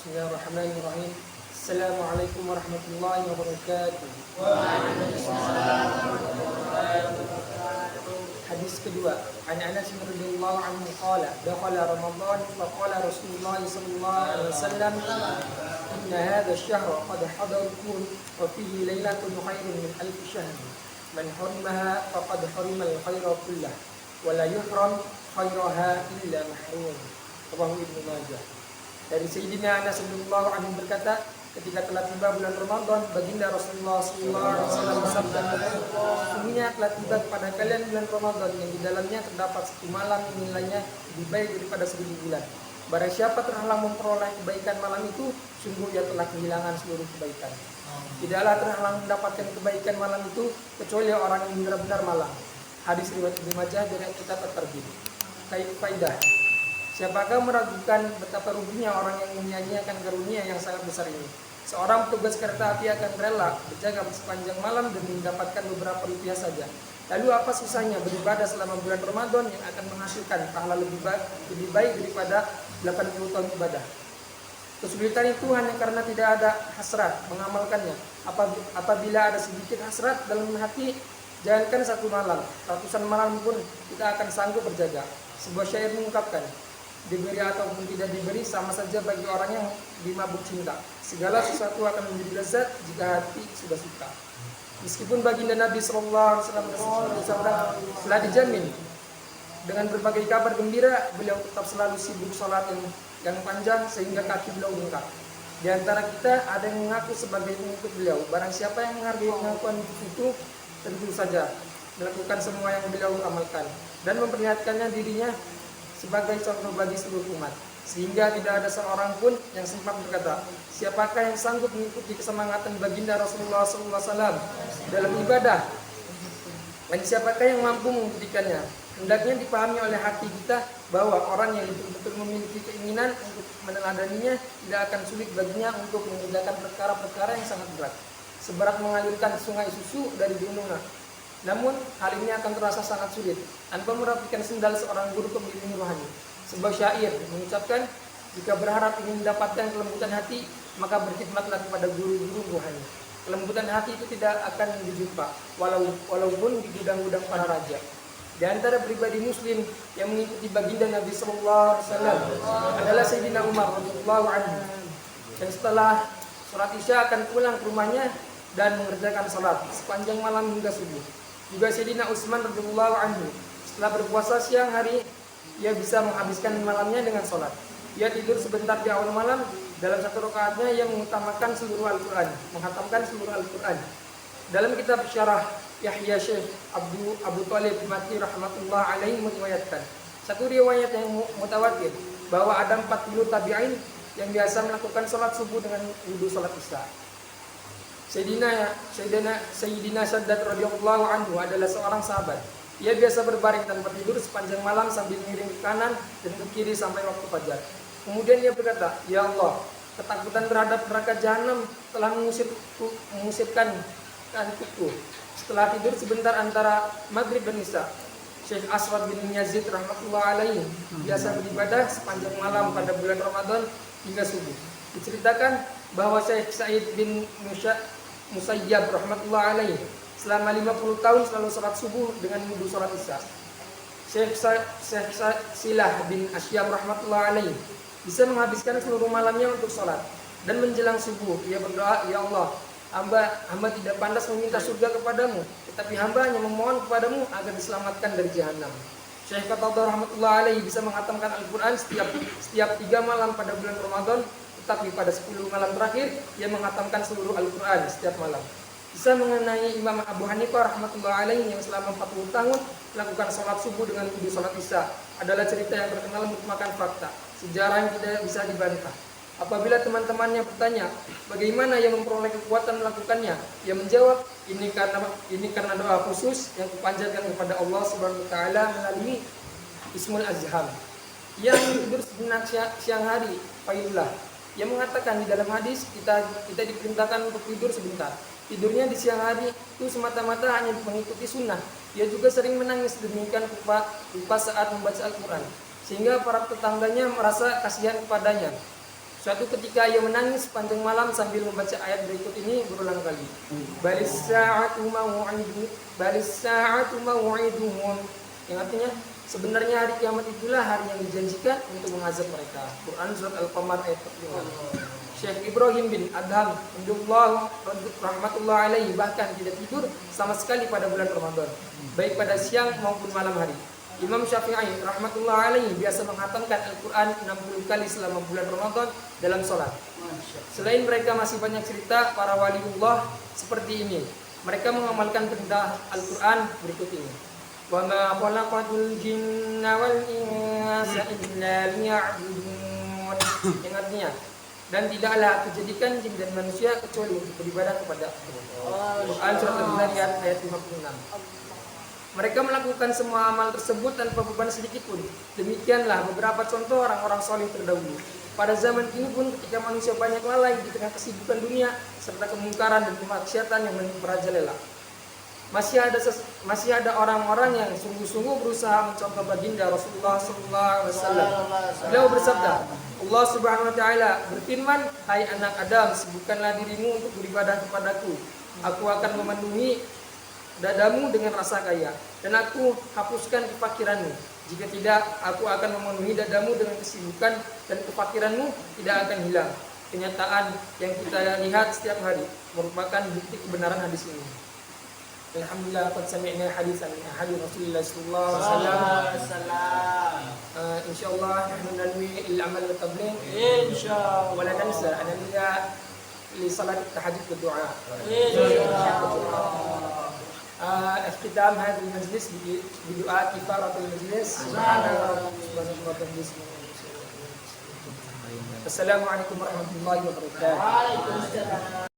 Bismillahirrahmanirrahim. Assalamualaikum warahmatullahi wabarakatuh. Hadis kedua, an Anas radhiyallahu anhu qala dakhala Ramadan fa qala Rasulullah sallallahu alaihi wasallam inna hadha ash-shahra qad hadarakum wa fihi lailatun khairun min alf shahr man hurimaha faqad harima al-khaira kullah wa la yuhram khairaha illa mahrum. Rawahu Ibnu Majah. Dari Sayyidina Anas radhiyallahu anhu berkata, ketika telah tiba bulan Ramadan, baginda Rasulullah SAW bersabda, sesungguhnya telah tiba kepada kalian bulan Ramadan yang di dalamnya terdapat satu malam yang nilainya lebih baik daripada 1000 bulan. Barang siapa terhalang memperoleh kebaikan malam itu, sungguh ia telah kehilangan seluruh kebaikan. Tidaklah terhalang mendapatkan kebaikan malam itu kecuali orang yang benar-benar malam. Hadis riwayat Ibnu Majah dari kitab At-Targhib. Faidah. Siapakah meragukan betapa ruginya orang yang menyanyiakan karunia yang sangat besar ini? Seorang petugas kereta api akan rela berjaga sepanjang malam demi mendapatkan beberapa rupiah saja. Lalu apa susahnya beribadah selama bulan Ramadan yang akan menghasilkan pahala lebih baik daripada 80 tahun ibadah? Kesulitan itu hanya karena tidak ada hasrat mengamalkannya. Apabila ada sedikit hasrat dalam hati, jangankan satu malam, ratusan malam pun kita akan sanggup berjaga. Sebuah syair mengungkapkan, diberi ataupun tidak diberi sama saja bagi orang yang dimabuk cinta. Segala sesuatu akan menjadi lezat jika hati sudah suka. Meskipun baginda Nabi SAW telah dijamin dengan berbagai kabar gembira, beliau tetap selalu sibuk sholat yang panjang sehingga kaki beliau bengkak. Di antara kita ada yang mengaku sebagai pengikut beliau. Barang siapa yang menghargai pengakuan itu, tentu saja melakukan semua yang beliau amalkan dan memperlihatkannya dirinya sebagai contoh bagi seluruh umat, sehingga tidak ada seorang pun yang sempat berkata, siapakah yang sanggup mengikuti kesemangatan baginda Rasulullah SAW dalam ibadah, dan siapakah yang mampu membuktikannya? Hendaknya dipahami oleh hati kita bahwa orang yang betul-betul memiliki keinginan untuk meneladaninya tidak akan sulit baginya untuk mengerjakan perkara-perkara yang sangat berat, seberat mengalirkan sungai susu dari gunung. Namun hal ini akan terasa sangat sulit tanpa merapikan sendal seorang guru pembimbing rohani. Sebuah syair mengucapkan, jika berharap ingin mendapatkan kelembutan hati, maka berkhidmatlah kepada guru-guru rohani. Kelembutan hati itu tidak akan dijumpa walaupun di gudang-gudang para raja. Di antara pribadi muslim yang mengikuti baginda Nabi SAW adalah Sayyidina Umar radhiyallahu anhu. Dan setelah sholat Isya akan pulang ke rumahnya dan mengerjakan sholat sepanjang malam hingga subuh. Juga Sayyidina Utsman radhiyallahu anhu, setelah berpuasa siang hari, ia bisa menghabiskan malamnya dengan sholat. Ia tidur sebentar di awal malam, dalam satu rakaatnya ia mengutamakan seluruh Al-Quran, menghatamkan seluruh Al-Quran. Dalam kitab Syarah Yahya Syekh Abu Thalib Maki rahmatullah alaihi meriwayatkan satu riwayat yang mutawatir bahwa ada 40 tabi'in yang biasa melakukan sholat subuh dengan wudu sholat isya. Sayyidina Shaddad radhiyallahu anhu adalah seorang sahabat. Ia biasa berbaring tanpa tidur sepanjang malam sambil miring ke kanan dan ke kiri sampai waktu fajar. Kemudian ia berkata, "Ya Allah, ketakutan terhadap neraka jahanam telah mengusirkan kantukku." Setelah tidur sebentar antara maghrib dan isya, Syekh Aswad bin Yazid rahmatullah alaihi biasa beribadah sepanjang malam pada bulan Ramadan hingga subuh. Diceritakan bahwa Syekh Sa'id bin Musayyab rahmatullah alaihi selama 50 tahun selalu sholat subuh dengan wudu sholat isya. Syekh Silah bin Asyam rahmatullah alaihi bisa menghabiskan seluruh malamnya untuk sholat. Dan menjelang subuh ia berdoa, "Ya Allah, hamba tidak pantas meminta surga kepadamu, tetapi hamba hanya memohon kepadamu agar diselamatkan dari jahanam." Syekh Qatadah rahmatullah alaihi bisa menghatamkan Al-Quran setiap 3 malam pada bulan Ramadan, tetapi pada 10 malam terakhir ia menghatamkan seluruh Al-Quran setiap malam. Bisa mengenai Imam Abu Hanifah rahmatullah alaihi yang selama 40 tahun melakukan sholat subuh dengan wudu sholat isya adalah cerita yang terkenal merupakan fakta, sejarah yang tidak bisa dibantah. Apabila teman-temannya bertanya, bagaimana ia memperoleh kekuatan melakukannya? Ia menjawab, ini karena doa khusus yang kupanjatkan kepada Allah Subhanahu wa taala melalui Ismul Azham. Ia tidur sejenak siang hari, faillah. Ia mengatakan di dalam hadis kita diperintahkan untuk tidur sebentar. Tidurnya di siang hari itu semata-mata hanya mengikuti sunnah. Ia juga sering menangis demikian rupa saat membaca Al-Quran, sehingga para tetangganya merasa kasihan kepadanya. Suatu ketika ia menangis sepanjang malam sambil membaca ayat berikut ini berulang kali. Balis sa'atu mau'iduhum. Yang artinya sebenarnya hari kiamat itulah hari yang dijanjikan untuk mengazab mereka. Quran surat Al-Qamar ayat 45. Syekh Ibrahim bin Adham rahmatullah alaihi bahkan tidak tidur sama sekali pada bulan Ramadan, baik pada siang maupun malam hari. Imam Syafi'i rahmatullah alaihi biasa menghatamkan Al-Quran 60 kali selama bulan Ramadan dalam sholat. Selain mereka masih banyak cerita para waliullah seperti ini. Mereka mengamalkan perintah Al-Quran berikut ini. Wa ma khalaqatul jinna wal insa illa liya'budun. Yang artinya, dan tidaklah aku jadikan jin dan manusia kecuali untuk beribadah kepada Allah. Quran surat Al-Zariyat ayat 56. Mereka melakukan semua amal tersebut tanpa beban sedikit pun. Demikianlah beberapa contoh orang-orang soleh terdahulu. Pada zaman ini pun ketika manusia banyak lalai di tengah kesibukan dunia serta kemungkaran dan kemaksiatan yang merajalela, masih ada orang-orang yang sungguh-sungguh berusaha mencontoh baginda Rasulullah SAW. Beliau bersabda, Allah Subhanahu Wa Taala berfirman, hai anak Adam, sibukkanlah dirimu untuk beribadah kepadaku. Aku akan memenuhi dadamu dengan rasa kaya, dan aku hapuskan kefakiranmu. Jika tidak, aku akan memenuhi dadamu dengan kesibukan, dan kefakiranmu tidak akan hilang. Kenyataan yang kita lihat setiap hari merupakan bukti kebenaran hadis ini. Alhamdulillah qad sami'na hadisan min hadis Rasulullah sallallahu alaihi wasallam. Insyaallah nahnu nanwi al-amal wa tabligh insyaallah wa la nansa an nida li salat at-tahajjud wa du'a. اختتام هذا المجلس بدعاء كفارة المجلس. السلام عليكم ورحمة الله وبركاته.